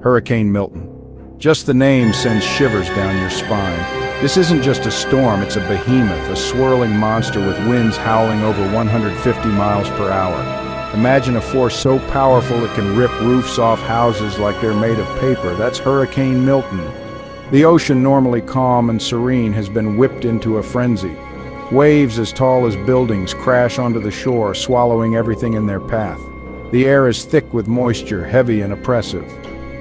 Hurricane Milton. Just the name sends shivers down your spine. This isn't just a storm, it's a behemoth, a swirling monster with winds howling over 150 miles per hour. Imagine a force so powerful it can rip roofs off houses like they're made of paper. That's Hurricane Milton. The ocean, normally calm and serene, has been whipped into a frenzy. Waves as tall as buildings crash onto the shore, swallowing everything in their path. The air is thick with moisture, heavy and oppressive.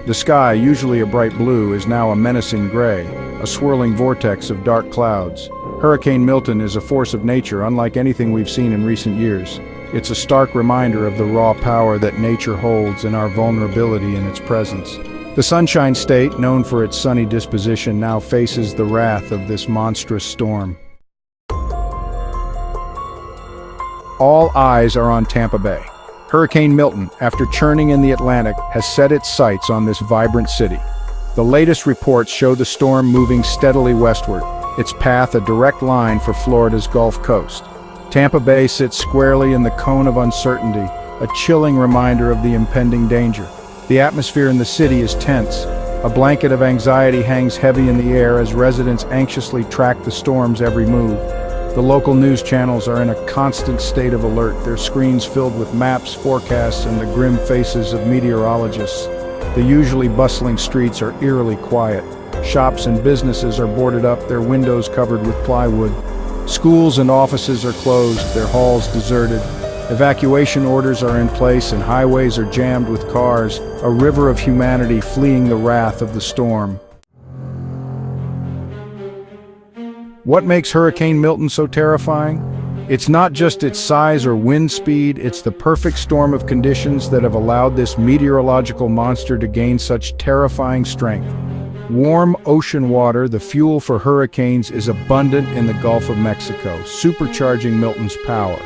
The sky, usually a bright blue, is now a menacing gray, a swirling vortex of dark clouds. Hurricane Milton is a force of nature unlike anything we've seen in recent years. It's a stark reminder of the raw power that nature holds and our vulnerability in its presence. The Sunshine State, known for its sunny disposition, now faces the wrath of this monstrous storm. All eyes are on Tampa Bay. Hurricane Milton, after churning in the Atlantic, has set its sights on this vibrant city. The latest reports show the storm moving steadily westward, its path a direct line for Florida's Gulf Coast. Tampa Bay sits squarely in the cone of uncertainty, a chilling reminder of the impending danger. The atmosphere in the city is tense. A blanket of anxiety hangs heavy in the air as residents anxiously track the storm's every move. The local news channels are in a constant state of alert, their screens filled with maps, forecasts, and the grim faces of meteorologists. The usually bustling streets are eerily quiet. Shops and businesses are boarded up, their windows covered with plywood. Schools and offices are closed, their halls deserted. Evacuation orders are in place and highways are jammed with cars, a river of humanity fleeing the wrath of the storm. What makes Hurricane Milton so terrifying? It's not just its size or wind speed, it's the perfect storm of conditions that have allowed this meteorological monster to gain such terrifying strength. Warm ocean water, the fuel for hurricanes, is abundant in the Gulf of Mexico, supercharging Milton's power.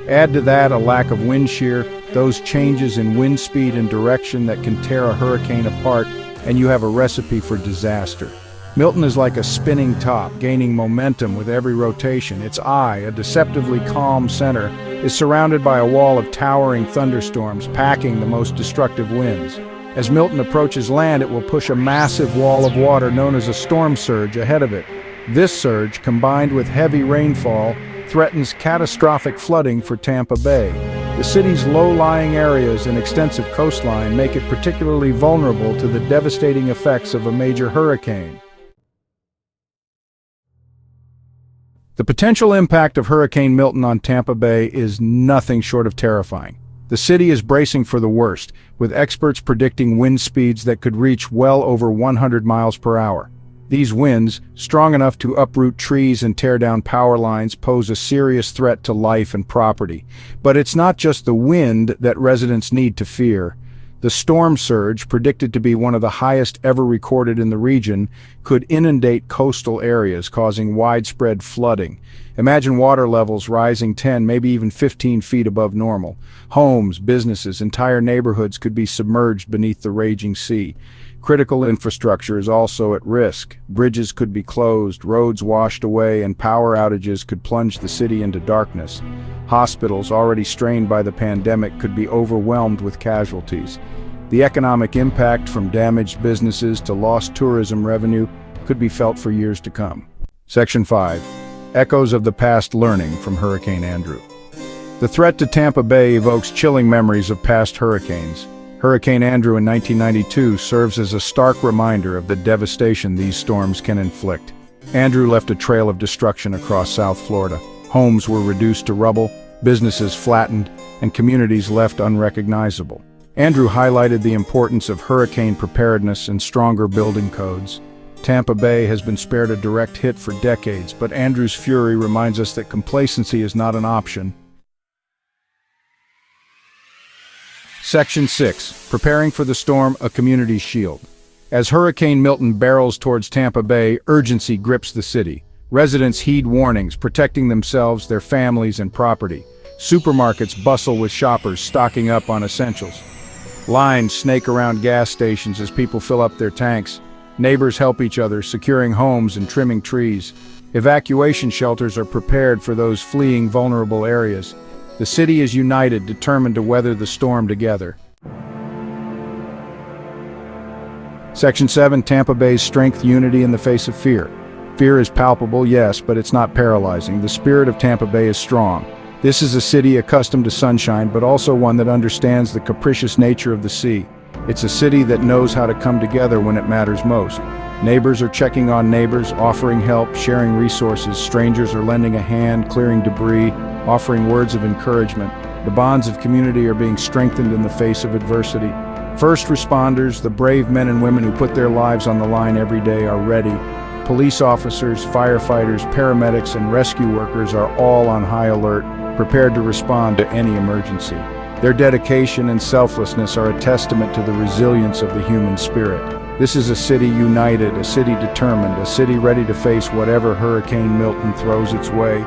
Add to that a lack of wind shear, those changes in wind speed and direction that can tear a hurricane apart, and you have a recipe for disaster. Milton is like a spinning top, gaining momentum with every rotation. Its eye, a deceptively calm center, is surrounded by a wall of towering thunderstorms, packing the most destructive winds. As Milton approaches land, it will push a massive wall of water known as a storm surge ahead of it. This surge, combined with heavy rainfall, threatens catastrophic flooding for Tampa Bay. The city's low-lying areas and extensive coastline make it particularly vulnerable to the devastating effects of a major hurricane. The potential impact of Hurricane Milton on Tampa Bay is nothing short of terrifying. The city is bracing for the worst, with experts predicting wind speeds that could reach well over 100 miles per hour. These winds, strong enough to uproot trees and tear down power lines, pose a serious threat to life and property. But it's not just the wind that residents need to fear. The storm surge, predicted to be one of the highest ever recorded in the region, could inundate coastal areas, causing widespread flooding. Imagine water levels rising 10, maybe even 15 feet above normal. Homes, businesses, entire neighborhoods could be submerged beneath the raging sea. Critical infrastructure is also at risk. Bridges could be closed, roads washed away, and power outages could plunge the city into darkness. Hospitals, already strained by the pandemic, could be overwhelmed with casualties. The economic impact, from damaged businesses to lost tourism revenue, could be felt for years to come. Section 5. Echoes of the past learning from Hurricane Andrew. The threat to Tampa Bay evokes chilling memories of past hurricanes. Hurricane Andrew in 1992 serves as a stark reminder of the devastation these storms can inflict. Andrew left a trail of destruction across South Florida. Homes were reduced to rubble, businesses flattened, and communities left unrecognizable. Andrew highlighted the importance of hurricane preparedness and stronger building codes. Tampa Bay has been spared a direct hit for decades, but Andrew's fury reminds us that complacency is not an option. Section 6. Preparing for the storm, a community shield. As Hurricane Milton barrels towards Tampa Bay, urgency grips the city. Residents heed warnings, protecting themselves, their families, and property. Supermarkets bustle with shoppers stocking up on essentials. Lines snake around gas stations as people fill up their tanks. Neighbors help each other, securing homes and trimming trees. Evacuation shelters are prepared for those fleeing vulnerable areas. The city is united, determined to weather the storm together. Section 7, Tampa Bay's strength, unity in the face of fear. Fear is palpable, yes, but it's not paralyzing. The spirit of Tampa Bay is strong. This is a city accustomed to sunshine, but also one that understands the capricious nature of the sea. It's a city that knows how to come together when it matters most. Neighbors are checking on neighbors, offering help, sharing resources. Strangers are lending a hand, clearing debris, offering words of encouragement. The bonds of community are being strengthened in the face of adversity. First responders, the brave men and women who put their lives on the line every day, are ready. Police officers, firefighters, paramedics, and rescue workers are all on high alert, prepared to respond to any emergency. Their dedication and selflessness are a testament to the resilience of the human spirit. This is a city united, a city determined, a city ready to face whatever Hurricane Milton throws its way.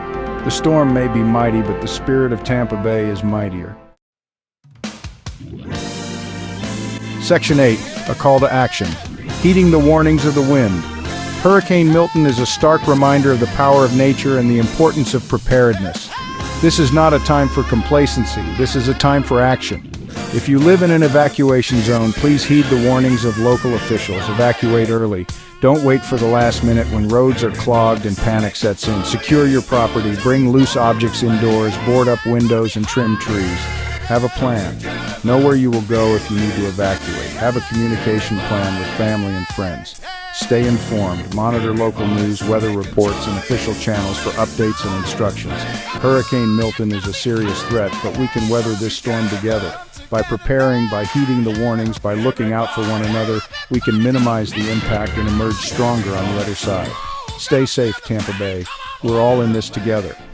The storm may be mighty, but the spirit of Tampa Bay is mightier. Section 8, a call to action. Heeding the warnings of the wind. Hurricane Milton is a stark reminder of the power of nature and the importance of preparedness. This is not a time for complacency, this is a time for action. If you live in an evacuation zone, please heed the warnings of local officials. Evacuate early. Don't wait for the last minute when roads are clogged and panic sets in. Secure your property, bring loose objects indoors, board up windows and trim trees. Have a plan. Know where you will go if you need to evacuate. Have a communication plan with family and friends. Stay informed. Monitor local news, weather reports, and official channels for updates and instructions. Hurricane Milton is a serious threat, but we can weather this storm together. By preparing, by heeding the warnings, by looking out for one another, we can minimize the impact and emerge stronger on the other side. Stay safe, Tampa Bay. We're all in this together.